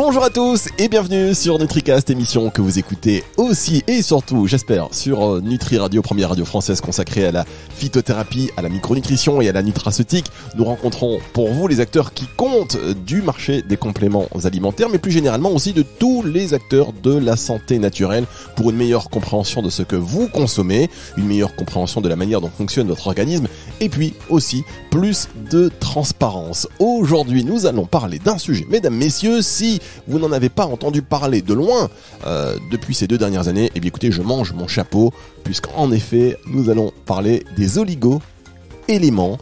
Bonjour à tous et bienvenue sur NutriCast, émission que vous écoutez aussi et surtout, j'espère, sur Nutri Radio, première radio française consacrée à la phytothérapie, à la micronutrition et à la nutraceutique. Nous rencontrons pour vous les acteurs qui comptent du marché des compléments alimentaires, mais plus généralement aussi de tous les acteurs de la santé naturelle pour une meilleure compréhension de ce que vous consommez, une meilleure compréhension de la manière dont fonctionne votre organisme et puis aussi plus de transparence. Aujourd'hui, nous allons parler d'un sujet, mesdames, messieurs, si vous n'en avez pas entendu parler de loin depuis ces 2 dernières années, eh bien écoutez, je mange mon chapeau, puisqu'en effet, nous allons parler des oligo-éléments.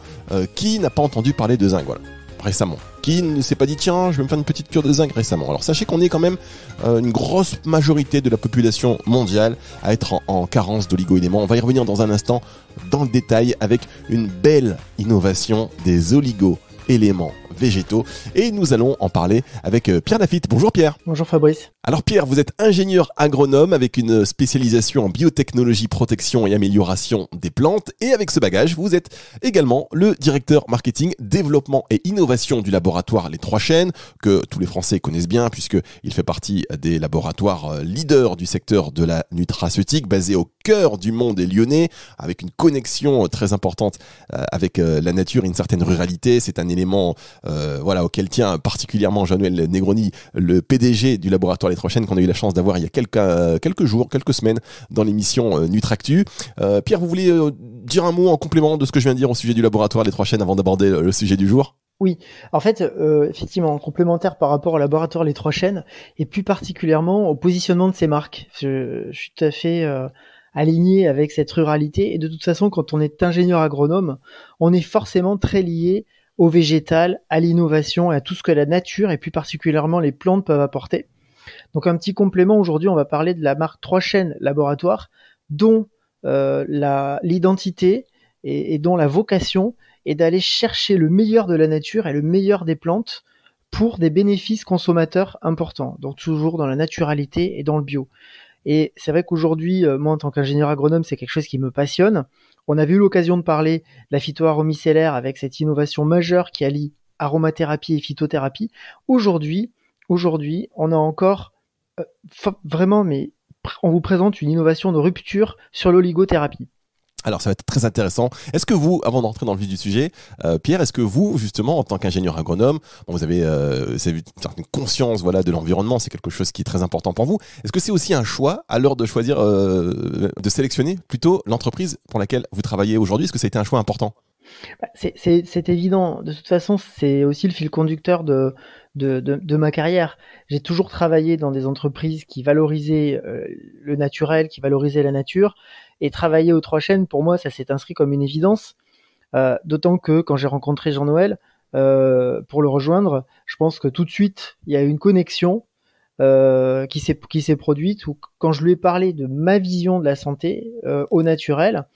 Qui n'a pas entendu parler de zinc, voilà, récemment? Qui ne s'est pas dit, tiens, je vais me faire une petite cure de zinc récemment? Alors sachez qu'on est quand même une grosse majorité de la population mondiale à être en carence d'oligo-éléments. On va y revenir dans un instant dans le détail avec une belle innovation des oligo-éléments végétaux, et nous allons en parler avec Pierre Lafitte. Bonjour Pierre. Bonjour Fabrice. Alors Pierre, vous êtes ingénieur agronome avec une spécialisation en biotechnologie, protection et amélioration des plantes, et avec ce bagage, vous êtes également le directeur marketing, développement et innovation du laboratoire Les Trois Chênes, que tous les Français connaissent bien puisqu'il fait partie des laboratoires leaders du secteur de la nutraceutique, basé au cœur du monde des Lyonnais, avec une connexion très importante avec la nature et une certaine ruralité. C'est un élément auquel tient particulièrement Jean-Noël Negroni, le PDG du laboratoire Les Trois Chênes, qu'on a eu la chance d'avoir il y a quelques jours, quelques semaines dans l'émission Nutractu. Pierre, vous voulez dire un mot en complément de ce que je viens de dire au sujet du laboratoire Les Trois Chênes avant d'aborder le sujet du jour? Oui, en fait, effectivement, complémentaire par rapport au laboratoire Les Trois Chênes, et plus particulièrement au positionnement de ces marques. Je suis tout à fait aligné avec cette ruralité, et de toute façon, quand on est ingénieur agronome, on est forcément très lié au végétal, à l'innovation et à tout ce que la nature et plus particulièrement les plantes peuvent apporter. Donc un petit complément, aujourd'hui on va parler de la marque Trois Chênes Laboratoire, dont l'identité et dont la vocation est d'aller chercher le meilleur de la nature et le meilleur des plantes pour des bénéfices consommateurs importants, donc toujours dans la naturalité et dans le bio. Et c'est vrai qu'aujourd'hui, moi en tant qu'ingénieur agronome, c'est quelque chose qui me passionne. On avait eu l'occasion de parler de la phytoaromicellaire avec cette innovation majeure qui allie aromathérapie et phytothérapie. Aujourd'hui, on a encore vraiment, mais on vous présente une innovation de rupture sur l'oligothérapie. Alors ça va être très intéressant. Est-ce que vous, avant d'entrer dans le vif du sujet, Pierre, est-ce que vous, justement, en tant qu'ingénieur agronome, vous avez une certaine conscience de l'environnement, c'est quelque chose qui est très important pour vous. Est-ce que c'est aussi un choix, à l'heure de choisir, de sélectionner plutôt l'entreprise pour laquelle vous travaillez aujourd'hui? Est-ce que ça a été un choix important? C'est évident. De toute façon, c'est aussi le fil conducteur de ma carrière. J'ai toujours travaillé dans des entreprises qui valorisaient le naturel, qui valorisaient la nature. Et travailler aux Trois Chênes, pour moi, ça s'est inscrit comme une évidence. D'autant que quand j'ai rencontré Jean-Noël pour le rejoindre, je pense que tout de suite, il y a eu une connexion qui s'est produite, où quand je lui ai parlé de ma vision de la santé au naturel,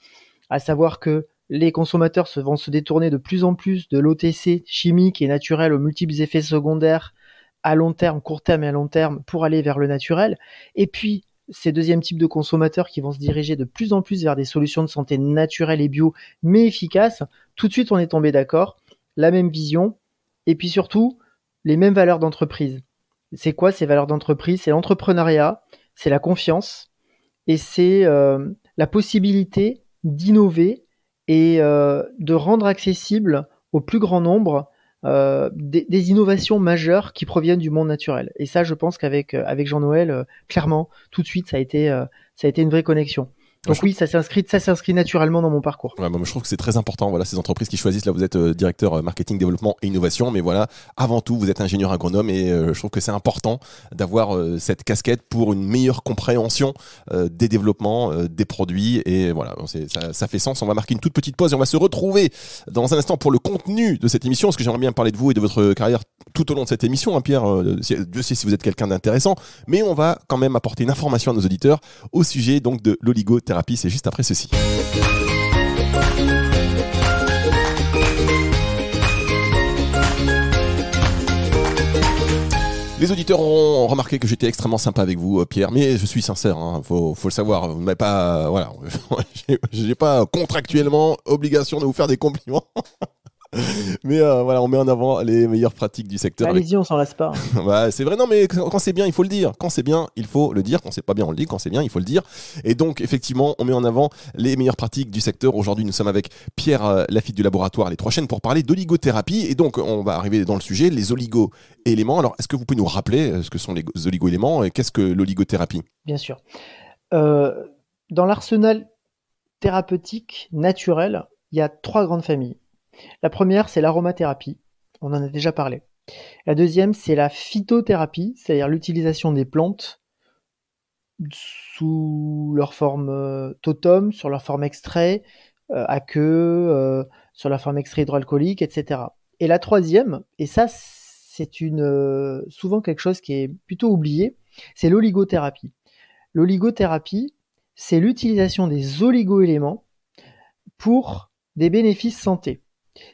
à savoir que les consommateurs vont se détourner de plus en plus de l'OTC chimique et naturel aux multiples effets secondaires à long terme, court terme et à long terme pour aller vers le naturel. Et puis, ces deuxièmes types de consommateurs qui vont se diriger de plus en plus vers des solutions de santé naturelles et bio, mais efficaces. Tout de suite, on est tombé d'accord, la même vision, et puis surtout, les mêmes valeurs d'entreprise. C'est quoi ces valeurs d'entreprise? C'est l'entrepreneuriat, c'est la confiance, et c'est la possibilité d'innover et de rendre accessible au plus grand nombre des innovations majeures qui proviennent du monde naturel. Et ça, je pense qu'avec Jean-Noël, clairement, tout de suite, ça a été une vraie connexion. Donc oui, ça s'inscrit naturellement dans mon parcours. Ouais, je trouve que c'est très important, ces entreprises qui choisissent. Là, vous êtes directeur marketing, développement et innovation, mais avant tout, vous êtes ingénieur agronome, et je trouve que c'est important d'avoir cette casquette pour une meilleure compréhension des développements, des produits, et ça fait sens. On va marquer une toute petite pause et on va se retrouver dans un instant pour le contenu de cette émission, parce que j'aimerais bien parler de vous et de votre carrière tout au long de cette émission, Pierre. Dieu sait si vous êtes quelqu'un d'intéressant, mais on va quand même apporter une information à nos auditeurs au sujet donc de l'oligothérapie. C'est juste après ceci. Les auditeurs auront remarqué que j'étais extrêmement sympa avec vous, Pierre, mais je suis sincère, faut le savoir. Vous n'avez pas, j'ai pas contractuellement obligation de vous faire des compliments. Mais voilà, on met en avant les meilleures pratiques du secteur. Allez-y, on s'en lasse pas. Ouais, c'est vrai, non, mais quand c'est bien, il faut le dire. Quand c'est bien, il faut le dire. Quand c'est pas bien, on le dit. Quand c'est bien, il faut le dire. Et donc, effectivement, on met en avant les meilleures pratiques du secteur. Aujourd'hui, nous sommes avec Pierre Lafitte du laboratoire Les Trois Chaînes pour parler d'oligothérapie. Et donc, on va arriver dans le sujet, les oligo-éléments. Alors, est-ce que vous pouvez nous rappeler ce que sont les oligo-éléments et qu'est-ce que l'oligothérapie? Bien sûr. Dans l'arsenal thérapeutique naturel, il y a 3 grandes familles. La première, c'est l'aromathérapie. On en a déjà parlé. La deuxième, c'est la phytothérapie, c'est-à-dire l'utilisation des plantes sous leur forme totum, sur leur forme extrait, à queue, sur la forme extrait hydroalcoolique, etc. Et la troisième, et ça c'est souvent quelque chose qui est plutôt oublié, c'est l'oligothérapie. L'oligothérapie, c'est l'utilisation des oligoéléments pour des bénéfices santé.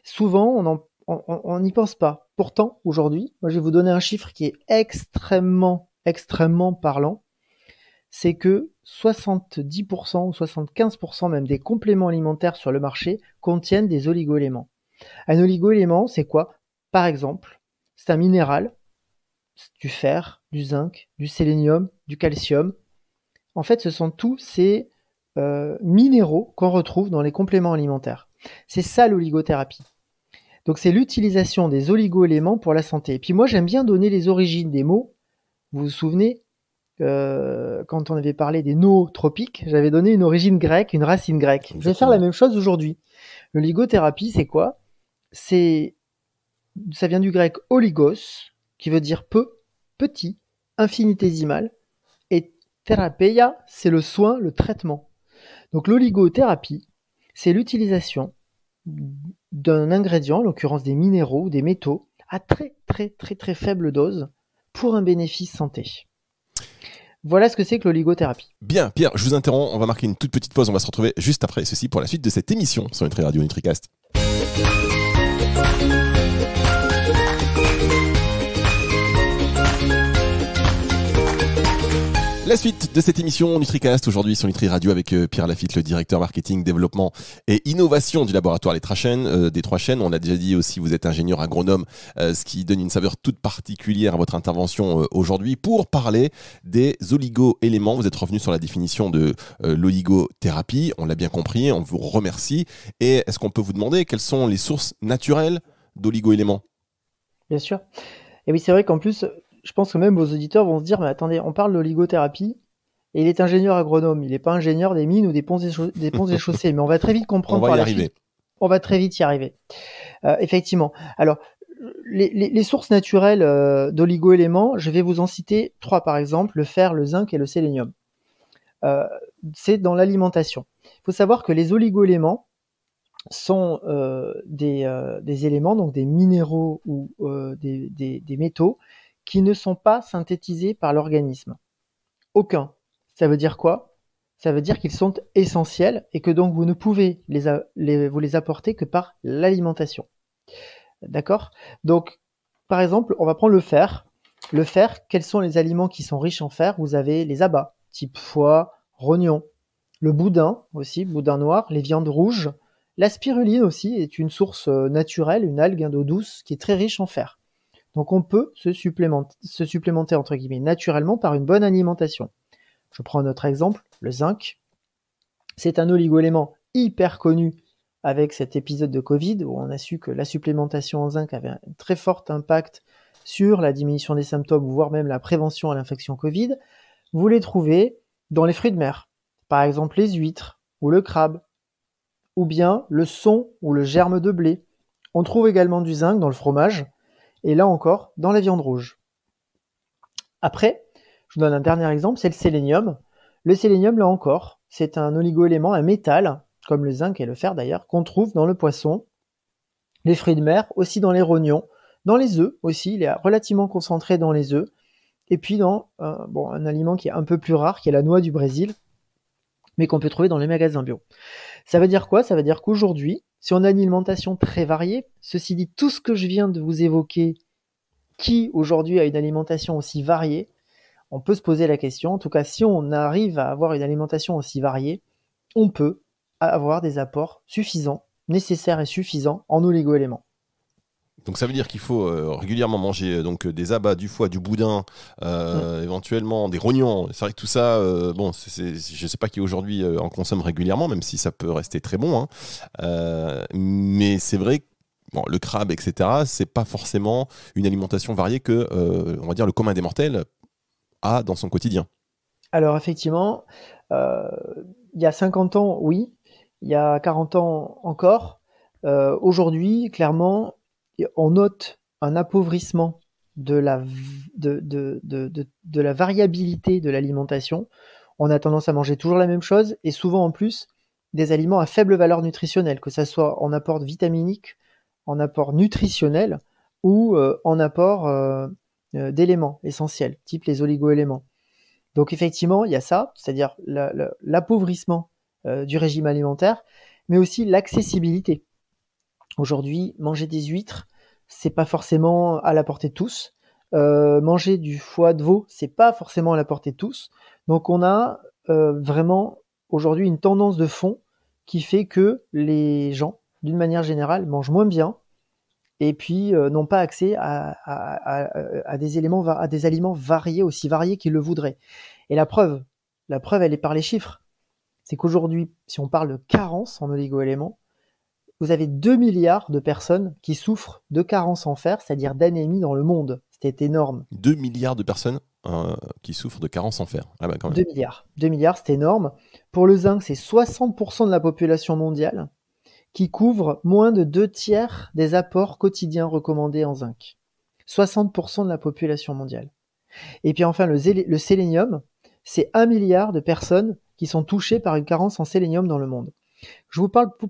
Souvent, on n'y pense pas. Pourtant, aujourd'hui, moi, je vais vous donner un chiffre qui est extrêmement parlant. C'est que 70% ou 75% même des compléments alimentaires sur le marché contiennent des oligoéléments. Un oligoélément, c'est quoi? Par exemple, c'est un minéral, du fer, du zinc, du sélénium, du calcium. En fait, ce sont tous ces minéraux qu'on retrouve dans les compléments alimentaires. C'est ça l'oligothérapie. Donc c'est l'utilisation des oligoéléments pour la santé. Et puis moi j'aime bien donner les origines des mots. Vous vous souvenez, quand on avait parlé des nootropiques, j'avais donné une origine grecque, une racine grecque. Exactement. Je vais faire la même chose aujourd'hui. L'oligothérapie, c'est quoi? Ça vient du grec oligos, qui veut dire peu, petit, infinitésimal. Et therapeia, c'est le soin, le traitement. Donc l'oligothérapie, c'est l'utilisation d'un ingrédient, en l'occurrence des minéraux ou des métaux, à très faible dose pour un bénéfice santé. Voilà ce que c'est que l'oligothérapie. Bien, Pierre, je vous interromps, on va marquer une toute petite pause, on va se retrouver juste après ceci pour la suite de cette émission sur Nutri Radio NutriCast. La suite de cette émission NutriCast aujourd'hui sur Nutri Radio avec Pierre Lafitte, le directeur marketing, développement et innovation du laboratoire des Trois Chaînes. On l'a déjà dit aussi, vous êtes ingénieur agronome, ce qui donne une saveur toute particulière à votre intervention aujourd'hui pour parler des oligo-éléments. Vous êtes revenu sur la définition de l'oligothérapie. On l'a bien compris, on vous remercie. Et est-ce qu'on peut vous demander quelles sont les sources naturelles d'oligo-éléments? Bien sûr. Et oui, c'est vrai qu'en plus, je pense que même vos auditeurs vont se dire, mais attendez, on parle d'oligothérapie et il est ingénieur agronome, il n'est pas ingénieur des mines ou des ponts et chaussées, mais on va très vite comprendre. On va y arriver. On va très vite y arriver. Effectivement. Alors, les sources naturelles d'oligo-éléments, je vais vous en citer 3 par exemple, le fer, le zinc et le sélénium. C'est dans l'alimentation. Il faut savoir que les oligo-éléments sont des éléments, donc des minéraux ou des métaux, qui ne sont pas synthétisés par l'organisme. Aucun. Ça veut dire quoi? Ça veut dire qu'ils sont essentiels et que donc vous ne pouvez vous les apporter que par l'alimentation. D'accord? Donc, par exemple, on va prendre le fer. Le fer, quels sont les aliments qui sont riches en fer? Vous avez les abats, type foie, rognon. Le boudin aussi, boudin noir, les viandes rouges. La spiruline aussi est une source naturelle, une algue d'eau douce qui est très riche en fer. Donc on peut se supplémenter entre guillemets naturellement par une bonne alimentation. Je prends notre exemple, le zinc. C'est un oligoélément hyper connu avec cet épisode de Covid où on a su que la supplémentation en zinc avait un très fort impact sur la diminution des symptômes, voire même la prévention à l'infection Covid. Vous les trouvez dans les fruits de mer, par exemple les huîtres ou le crabe, ou bien le son ou le germe de blé. On trouve également du zinc dans le fromage, et là encore, dans la viande rouge. Après, je vous donne un dernier exemple, c'est le sélénium. Le sélénium, là encore, c'est un oligoélément, un métal, comme le zinc et le fer d'ailleurs, qu'on trouve dans le poisson, les fruits de mer, aussi dans les rognons, dans les œufs aussi, il est relativement concentré dans les œufs, et puis dans un aliment qui est un peu plus rare, qui est la noix du Brésil, mais qu'on peut trouver dans les magasins bio. Ça veut dire quoi? Ça veut dire qu'aujourd'hui, si on a une alimentation très variée, ceci dit, tout ce que je viens de vous évoquer, qui aujourd'hui a une alimentation aussi variée, on peut se poser la question, en tout cas si on arrive à avoir une alimentation aussi variée, on peut avoir des apports suffisants, nécessaires et suffisants en oligo-éléments. Donc ça veut dire qu'il faut régulièrement manger des abats, du foie, du boudin, éventuellement des rognons. C'est vrai que tout ça, je ne sais pas qui aujourd'hui en consomme régulièrement, même si ça peut rester très bon. Mais c'est vrai que le crabe, etc., c'est pas forcément une alimentation variée que, on va dire, le commun des mortels a dans son quotidien. Alors effectivement, il y a 50 ans, oui. Il y a 40 ans encore. Aujourd'hui, clairement, on note un appauvrissement de la variabilité de l'alimentation. On a tendance à manger toujours la même chose et souvent en plus des aliments à faible valeur nutritionnelle, que ce soit en apport vitaminique, en apport nutritionnel ou en apport d'éléments essentiels, type les oligo-éléments. Donc effectivement, il y a ça, c'est-à-dire l'appauvrissement du régime alimentaire, mais aussi l'accessibilité. Aujourd'hui, manger des huîtres, c'est pas forcément à la portée de tous. Manger du foie de veau, c'est pas forcément à la portée de tous. Donc on a vraiment aujourd'hui une tendance de fond qui fait que les gens, d'une manière générale, mangent moins bien et puis n'ont pas accès à des aliments variés, aussi variés qu'ils le voudraient. Et la preuve, elle est par les chiffres. C'est qu'aujourd'hui, si on parle de carence en oligo-éléments, vous avez 2 milliards de personnes qui souffrent de carence en fer, c'est-à-dire d'anémie dans le monde. C'était énorme. 2 milliards de personnes qui souffrent de carence en fer. Ah bah quand même. 2 milliards. 2 milliards, c'est énorme. Pour le zinc, c'est 60% de la population mondiale qui couvre moins de 2 tiers des apports quotidiens recommandés en zinc. 60% de la population mondiale. Et puis enfin, le sélénium, c'est 1 milliard de personnes qui sont touchées par une carence en sélénium dans le monde.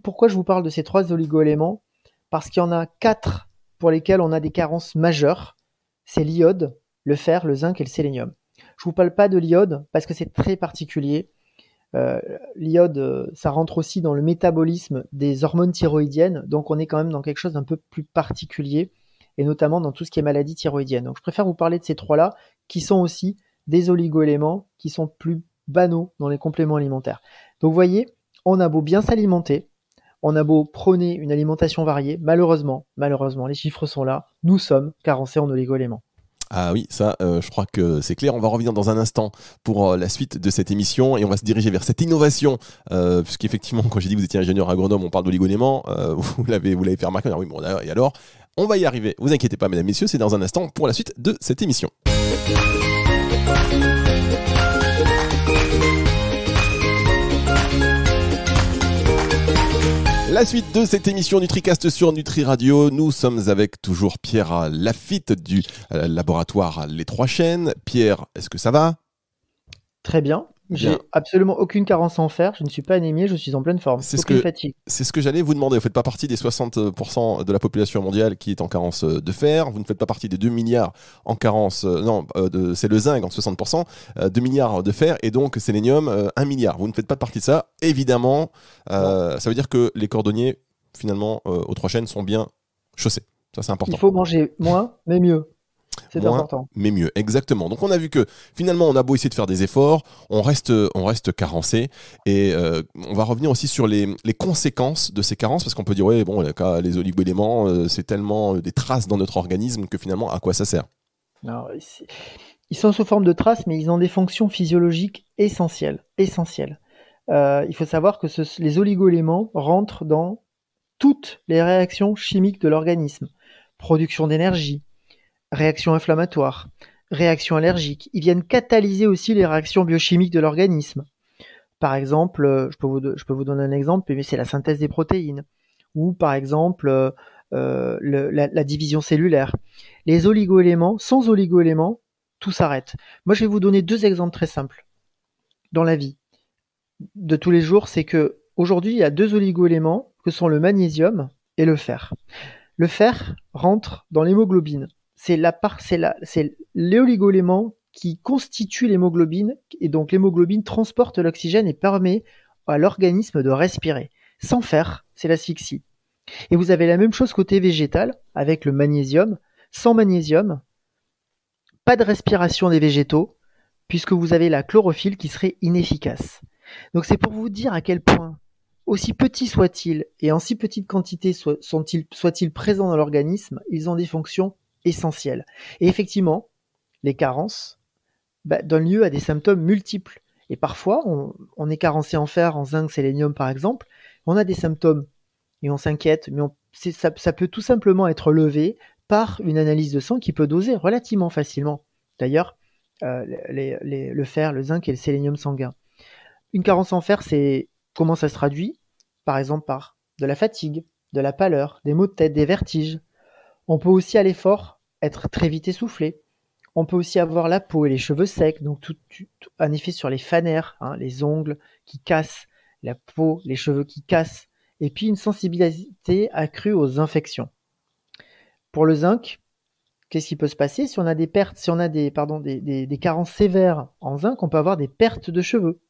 Pourquoi je vous parle de ces 3 oligo-éléments? Parce qu'il y en a 4 pour lesquels on a des carences majeures. C'est l'iode, le fer, le zinc et le sélénium. Je vous parle pas de l'iode parce que c'est très particulier. L'iode, ça rentre aussi dans le métabolisme des hormones thyroïdiennes, donc on est quand même dans quelque chose d'un peu plus particulier, et notamment dans tout ce qui est maladie thyroïdienne. Donc je préfère vous parler de ces 3-là, qui sont aussi des oligo-éléments qui sont plus banaux dans les compléments alimentaires. Donc vous voyez, on a beau bien s'alimenter, on a beau prôner une alimentation variée, malheureusement, les chiffres sont là, nous sommes carencés en oligo-éléments. Ah oui, ça, je crois que c'est clair. On va revenir dans un instant pour la suite de cette émission et on va se diriger vers cette innovation. Puisqu'effectivement, quand j'ai dit que vous étiez ingénieur agronome, on parle d'oligo-éléments. Vous l'avez fait remarquer. Oui, bon, et alors, on va y arriver. Vous inquiétez pas, mesdames, messieurs, c'est dans un instant pour la suite de cette émission. La suite de cette émission NutriCast sur Nutri Radio, nous sommes avec toujours Pierre Lafitte du laboratoire Les Trois Chênes. Pierre, est-ce que ça va ? Très bien. J'ai absolument aucune carence en fer, je ne suis pas anémié, je suis en pleine forme. Aucune fatigue. C'est ce que j'allais vous demander. Vous ne faites pas partie des 60% de la population mondiale qui est en carence de fer. Vous ne faites pas partie des 2 milliards en carence. C'est le zinc en 60%, 2 milliards de fer et donc sélénium 1 milliard. Vous ne faites pas partie de ça. Évidemment, ça veut dire que les cordonniers, finalement, aux Trois Chênes sont bien chaussés. Ça, c'est important. Il faut manger moins, mais mieux. C'est important. Mais mieux, exactement. Donc on a vu que finalement on a beau essayer de faire des efforts, on reste carencé et on va revenir aussi sur les conséquences de ces carences parce qu'on peut dire ouais bon les oligo-éléments c'est tellement des traces dans notre organisme que finalement à quoi ça sert? Alors, ils sont sous forme de traces mais ils ont des fonctions physiologiques essentielles. Il faut savoir que les oligo-éléments rentrent dans toutes les réactions chimiques de l'organisme. Production d'énergie, réaction inflammatoire, réaction allergique. Ils viennent catalyser aussi les réactions biochimiques de l'organisme. Par exemple, je peux vous donner un exemple, mais c'est la synthèse des protéines. Ou par exemple, la division cellulaire. Les oligo-éléments, sans oligo-éléments, tout s'arrête. Moi, je vais vous donner 2 exemples très simples. Dans la vie de tous les jours, c'est que aujourd'hui, il y a 2 oligo-éléments que sont le magnésium et le fer. Le fer rentre dans l'hémoglobine. C'est les oligo-éléments qui constituent l'hémoglobine, et donc l'hémoglobine transporte l'oxygène et permet à l'organisme de respirer. Sans fer, c'est l'asphyxie. Et vous avez la même chose côté végétal, avec le magnésium. Sans magnésium, pas de respiration des végétaux, puisque vous avez la chlorophylle qui serait inefficace. Donc c'est pour vous dire à quel point aussi petits soient-ils et en si petite quantité soient-ils présents dans l'organisme, ils ont des fonctions essentielles. Et effectivement, les carences donnent lieu à des symptômes multiples. Et parfois, on est carencé en fer, en zinc, sélénium par exemple, on a des symptômes et on s'inquiète, mais ça peut tout simplement être levé par une analyse de sang qui peut doser relativement facilement. D'ailleurs, le fer, le zinc et le sélénium sanguin. Une carence en fer, comment ça se traduit? Par exemple par de la fatigue, de la pâleur, des maux de tête, des vertiges. On peut aussi à l'effort être très vite essoufflé. On peut aussi avoir la peau et les cheveux secs, donc un effet sur les fanères, les ongles qui cassent, la peau, les cheveux qui cassent, et puis une sensibilité accrue aux infections. Pour le zinc, qu'est-ce qui peut se passer? Si on a des pertes, si on a des carences sévères en zinc, on peut avoir des pertes de cheveux.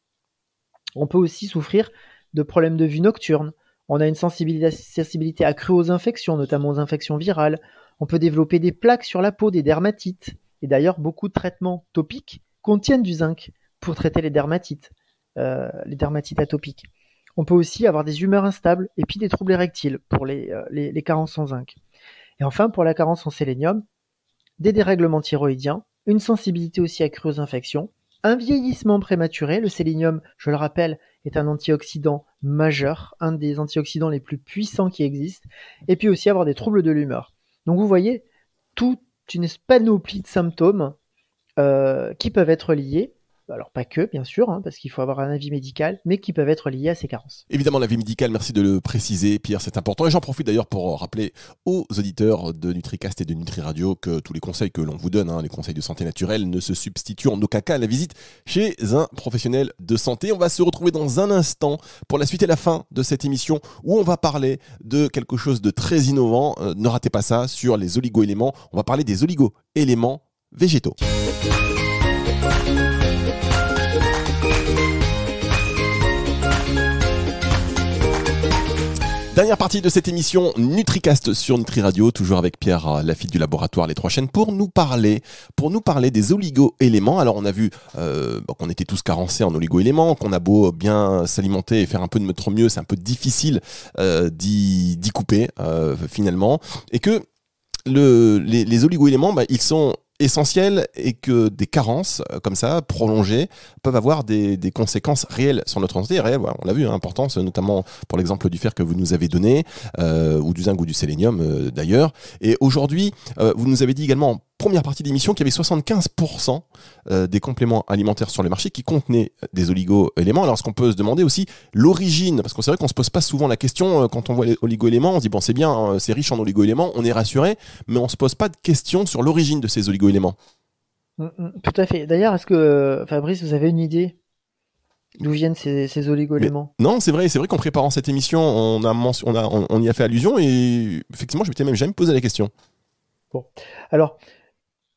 On peut aussi souffrir de problèmes de vue nocturne. On a une sensibilité accrue aux infections, notamment aux infections virales. On peut développer des plaques sur la peau, des dermatites. Et d'ailleurs, beaucoup de traitements topiques contiennent du zinc pour traiter les dermatites atopiques. On peut aussi avoir des humeurs instables et puis des troubles érectiles pour les carences en zinc. Et enfin, pour la carence en sélénium, des dérèglements thyroïdiens, une sensibilité aussi accrue aux infections, un vieillissement prématuré. Le sélénium, je le rappelle, est un antioxydant majeur, un des antioxydants les plus puissants qui existent, et puis aussi avoir des troubles de l'humeur. Donc vous voyez, toute une panoplie de symptômes qui peuvent être liés, alors pas que bien sûr, parce qu'il faut avoir un avis médical, mais qui peuvent être liés à ces carences. Évidemment, l'avis médical, merci de le préciser, Pierre, c'est important. Et j'en profite d'ailleurs pour rappeler aux auditeurs de NutriCast et de Nutri Radio que tous les conseils que l'on vous donne, les conseils de santé naturelle, ne se substituent en aucun cas à la visite chez un professionnel de santé. On va se retrouver dans un instant pour la suite et la fin de cette émission où on va parler de quelque chose de très innovant. Ne ratez pas ça, sur les oligo-éléments. On va parler des oligo-éléments végétaux. Dernière partie de cette émission NutriCast sur Nutri Radio, toujours avec Pierre Lafitte du laboratoire Les Trois Chaînes pour nous parler des oligo-éléments. Alors on a vu qu'on était tous carencés en oligo-éléments, qu'on a beau bien s'alimenter et faire un peu de notre mieux, c'est un peu difficile d'y couper finalement, et que les oligo-éléments, ils sont essentiels et que des carences comme ça, prolongées, peuvent avoir des conséquences réelles sur notre santé. Réelles, voilà, on l'a vu, importance, notamment pour l'exemple du fer que vous nous avez donné, ou du zinc ou du sélénium d'ailleurs. Et aujourd'hui, vous nous avez dit également en première partie d'émission qu'il y avait 75% des compléments alimentaires sur le marché qui contenaient des oligo-éléments. Alors, ce qu'on peut se demander aussi, l'origine, parce que c'est vrai qu'on se pose pas souvent la question quand on voit les oligo-éléments, on se dit bon, c'est bien, c'est riche en oligo-éléments, on est rassuré, mais on se pose pas de questions sur l'origine de ces oligo-éléments. Tout à fait. D'ailleurs, est-ce que Fabrice, vous avez une idée d'où viennent ces oligo-éléments? Non, c'est vrai qu'en préparant cette émission, on y a fait allusion et effectivement, je m'étais même jamais posé la question. Bon, alors,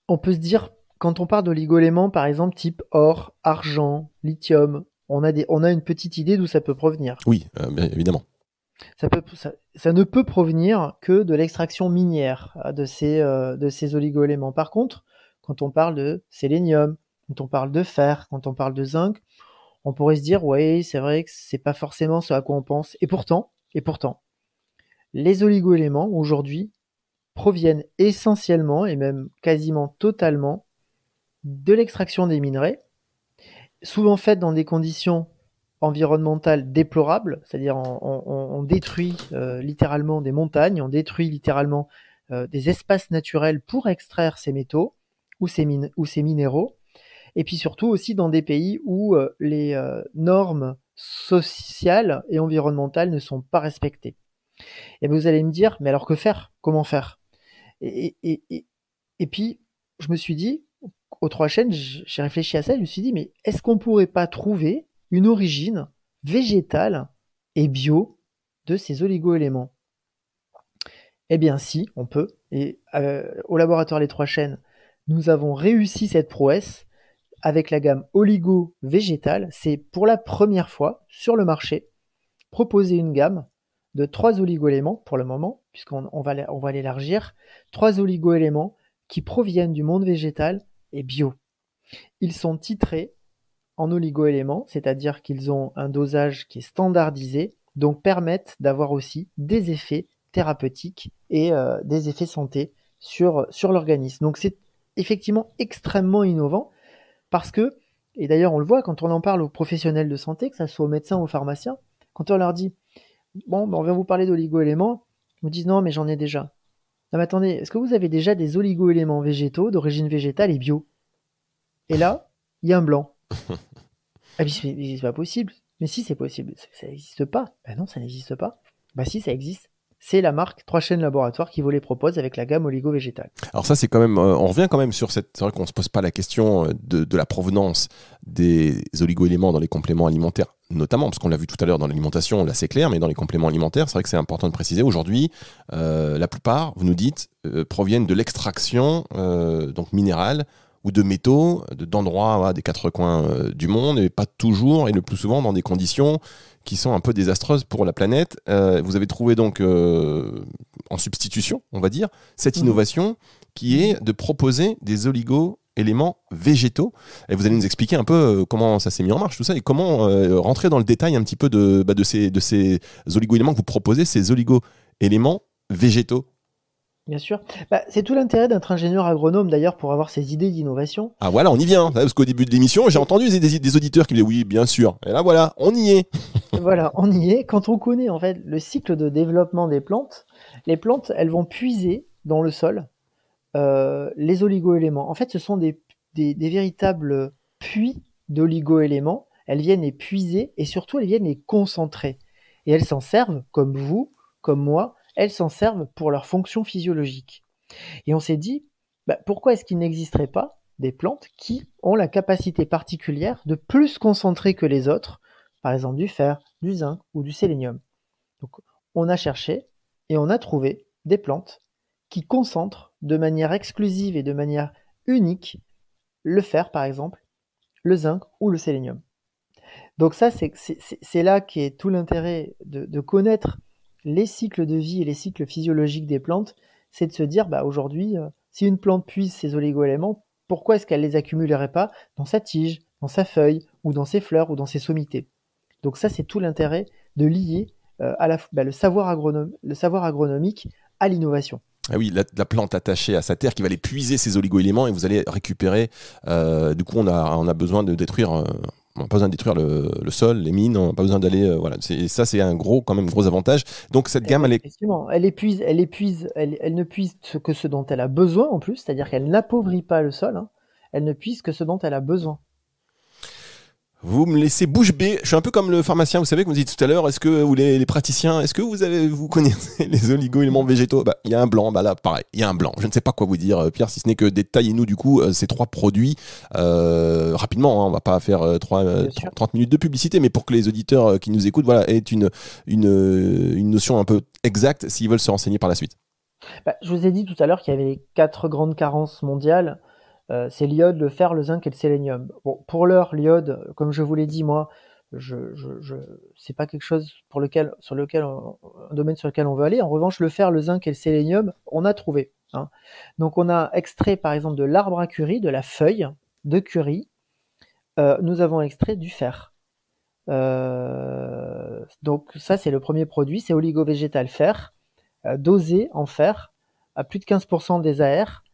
on peut se dire, quand on parle d'oligo-éléments, par exemple, type or, argent, lithium, on a une petite idée d'où ça peut provenir. Oui, bien évidemment. Ça ne peut provenir que de l'extraction minière de ces oligo-éléments. Par contre, quand on parle de sélénium, quand on parle de fer, quand on parle de zinc, on pourrait se dire, oui, c'est vrai que c'est pas forcément ce à quoi on pense. Et pourtant, les oligo-éléments, aujourd'hui, proviennent essentiellement et même quasiment totalement de l'extraction des minerais, souvent faite dans des conditions environnementales déplorables, c'est-à-dire on détruit littéralement des montagnes, on détruit littéralement des espaces naturels pour extraire ces métaux ou ces minéraux, et puis surtout aussi dans des pays où les normes sociales et environnementales ne sont pas respectées. Et vous allez me dire, mais alors que faire? Comment faire? Et puis, je me suis dit, aux Trois Chaînes, j'ai réfléchi à ça, je me suis dit, mais est-ce qu'on pourrait pas trouver une origine végétale et bio de ces oligo-éléments? Eh bien si, on peut. Et au laboratoire Les Trois Chaînes, nous avons réussi cette prouesse avec la gamme oligo-végétale. C'est pour la première fois sur le marché proposer une gamme de 3 oligo-éléments pour le moment, puisqu'on va l'élargir, 3 oligo-éléments qui proviennent du monde végétal et bio. Ils sont titrés en oligo-éléments, c'est-à-dire qu'ils ont un dosage qui est standardisé donc permettent d'avoir aussi des effets thérapeutiques et des effets santé sur l'organisme. Donc c'est effectivement extrêmement innovant parce que, et d'ailleurs on le voit quand on en parle aux professionnels de santé, que ce soit aux médecins ou aux pharmaciens, quand on leur dit bon, on vient vous parler d'oligo-éléments, ils nous disent non mais j'en ai déjà. Non mais attendez, est-ce que vous avez déjà des oligo-éléments végétaux d'origine végétale et bio? Et là, il y a un blanc. Ah mais c'est pas possible. Mais si, c'est possible. Ça n'existe pas. Ben non, ça n'existe pas. Bah si, ça existe. C'est la marque 3 chaînes laboratoires qui vous les propose avec la gamme oligo-végétale. Alors ça, c'est quand même, on revient quand même sur cette. C'est vrai qu'on se pose pas la question de la provenance des oligo-éléments dans les compléments alimentaires, notamment parce qu'on l'a vu tout à l'heure dans l'alimentation, là c'est clair, mais dans les compléments alimentaires, c'est vrai que c'est important de préciser. Aujourd'hui, la plupart, vous nous dites, proviennent de l'extraction donc minérale ou de métaux d'endroits des quatre coins du monde, et pas toujours, et le plus souvent dans des conditions qui sont un peu désastreuses pour la planète. Vous avez trouvé donc en substitution, on va dire, cette innovation qui est de proposer des oligo-éléments végétaux. Et vous allez nous expliquer un peu comment ça s'est mis en marche, tout ça, et comment rentrer dans le détail un petit peu de ces oligo-éléments que vous proposez, ces oligo-éléments végétaux. Bien sûr. C'est tout l'intérêt d'être ingénieur agronome d'ailleurs pour avoir ces idées d'innovation. Ah voilà, on y vient. Parce qu'au début de l'émission, j'ai entendu des auditeurs qui me disaient oui, bien sûr. Et là voilà, on y est. Voilà, on y est. Quand on connaît en fait le cycle de développement des plantes, les plantes, elles vont puiser dans le sol les oligo-éléments. En fait, ce sont des véritables puits d'oligo-éléments. Elles viennent les puiser et surtout elles viennent les concentrer. Et elles s'en servent, comme vous, comme moi, elles s'en servent pour leur fonction physiologique. Et on s'est dit, pourquoi est-ce qu'il n'existerait pas des plantes qui ont la capacité particulière de plus concentrer que les autres, par exemple du fer, du zinc ou du sélénium. Donc on a cherché et on a trouvé des plantes qui concentrent de manière exclusive et de manière unique le fer par exemple, le zinc ou le sélénium. Donc ça c'est là qu'est tout l'intérêt de connaître les cycles de vie et les cycles physiologiques des plantes, c'est de se dire aujourd'hui, si une plante puise ses oligo-éléments, pourquoi est-ce qu'elle ne les accumulerait pas dans sa tige, dans sa feuille, ou dans ses fleurs, ou dans ses sommités? Donc ça, c'est tout l'intérêt de lier le savoir agronomique à l'innovation. Ah oui, la plante attachée à sa terre qui va aller puiser ses oligo-éléments et vous allez récupérer. Du coup, on a besoin de détruire. On n'a pas besoin de détruire le sol, les mines, on n'a pas besoin d'aller. Voilà. Ça, c'est quand même gros avantage. Donc, cette gamme, effectivement, elle ne puise que ce dont elle a besoin en plus, c'est-à-dire qu'elle n'appauvrit pas le sol, hein. Elle ne puise que ce dont elle a besoin. Vous me laissez bouche bée. Je suis un peu comme le pharmacien, vous savez, que vous dites tout à l'heure, ou les praticiens, est-ce que vous connaissez les oligo-éléments végétaux? Il y a un blanc, là, pareil, il y a un blanc. Je ne sais pas quoi vous dire, Pierre, si ce n'est que détaillez-nous, du coup, ces trois produits, rapidement, hein, on va pas faire 30 minutes de publicité, mais pour que les auditeurs qui nous écoutent, voilà, aient une notion un peu exacte s'ils veulent se renseigner par la suite. Je vous ai dit tout à l'heure qu'il y avait les 4 grandes carences mondiales. C'est l'iode, le fer, le zinc et le sélénium. Bon, pour l'heure, l'iode, comme je vous l'ai dit, moi, c'est pas quelque chose un domaine sur lequel on veut aller. En revanche, le fer, le zinc et le sélénium, on a trouvé. Hein. Donc, on a extrait, par exemple, de l'arbre à curry, de la feuille de curry. Nous avons extrait du fer. Donc, ça, c'est le premier produit. C'est oligo-végétal fer, dosé en fer, à plus de 15% des AR.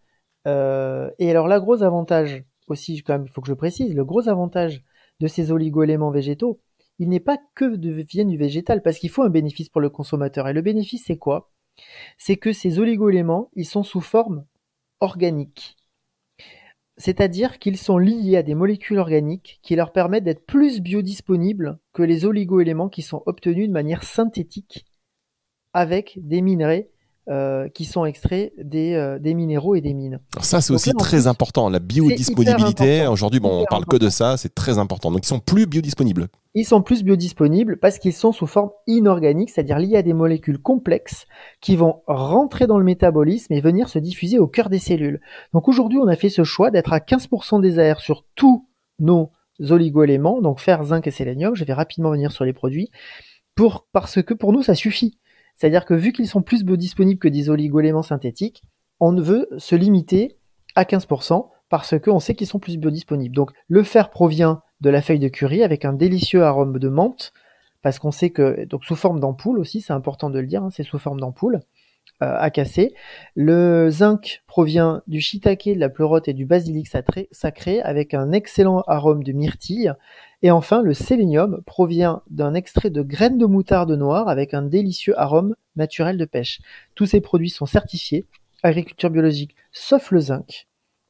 Et alors, le gros avantage aussi, quand même, il faut que je précise, le gros avantage de ces oligo-éléments végétaux, il n'est pas que viennent du végétal, parce qu'il faut un bénéfice pour le consommateur. Et le bénéfice, c'est quoi? C'est que ces oligo-éléments, ils sont sous forme organique. C'est-à-dire qu'ils sont liés à des molécules organiques qui leur permettent d'être plus biodisponibles que les oligo-éléments qui sont obtenus de manière synthétique avec des minerais qui sont extraits des minéraux et des mines. Alors ça, c'est aussi très important, la biodisponibilité. Aujourd'hui, on parle que de ça, c'est très important. Donc, ils sont plus biodisponibles. Ils sont plus biodisponibles parce qu'ils sont sous forme inorganique, c'est-à-dire liés à des molécules complexes qui vont rentrer dans le métabolisme et venir se diffuser au cœur des cellules. Donc aujourd'hui, on a fait ce choix d'être à 15% des AR sur tous nos oligo-éléments, donc fer, zinc et sélénium. Je vais rapidement venir sur les produits, parce que pour nous, ça suffit. C'est-à-dire que vu qu'ils sont plus biodisponibles que des oligo-éléments synthétiques, on veut se limiter à 15% parce qu'on sait qu'ils sont plus biodisponibles. Donc le fer provient de la feuille de curry avec un délicieux arôme de menthe, parce qu'on sait que, donc sous forme d'ampoule aussi, c'est important de le dire, hein, c'est sous forme d'ampoule à casser. Le zinc provient du shiitake, de la pleurote et du basilic sacré avec un excellent arôme de myrtille. Et enfin, le sélénium provient d'un extrait de graines de moutarde noire avec un délicieux arôme naturel de pêche. Tous ces produits sont certifiés agriculture biologique, sauf le zinc.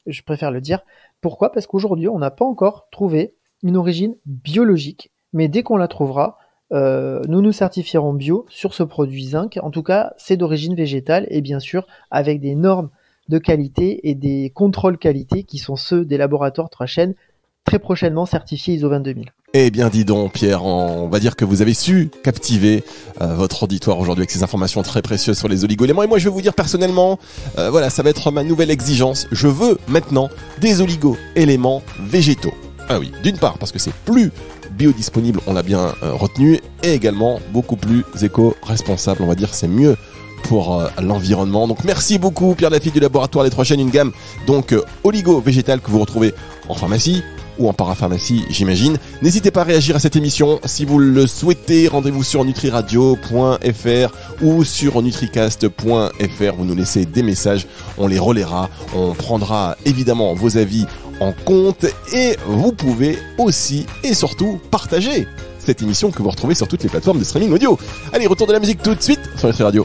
Je préfère le dire. Pourquoi ? Parce qu'aujourd'hui, on n'a pas encore trouvé une origine biologique. Mais dès qu'on la trouvera, nous certifierons bio sur ce produit zinc. En tout cas, c'est d'origine végétale et bien sûr avec des normes de qualité et des contrôles qualité qui sont ceux des laboratoires 3 chaînes, très prochainement certifiés ISO 22000. Eh bien dis donc Pierre, on va dire que vous avez su captiver votre auditoire aujourd'hui avec ces informations très précieuses sur les oligo-éléments. Et moi je vais vous dire personnellement, voilà, ça va être ma nouvelle exigence. Je veux maintenant des oligo-éléments végétaux. Ah oui, d'une part parce que c'est plus biodisponible, on l'a bien retenu, et également beaucoup plus éco-responsable, on va dire c'est mieux pour l'environnement. Donc merci beaucoup Pierre Lafitte du laboratoire Les 3 chaînes, une gamme donc oligo-végétale que vous retrouvez en pharmacie ou en parapharmacie, j'imagine. N'hésitez pas à réagir à cette émission si vous le souhaitez. Rendez-vous sur nutriradio.fr ou sur nutricast.fr. Vous nous laissez des messages, on les relaiera. On prendra évidemment vos avis en compte et vous pouvez aussi et surtout partager cette émission que vous retrouvez sur toutes les plateformes de streaming audio. Allez, retour de la musique tout de suite sur Nutri Radio.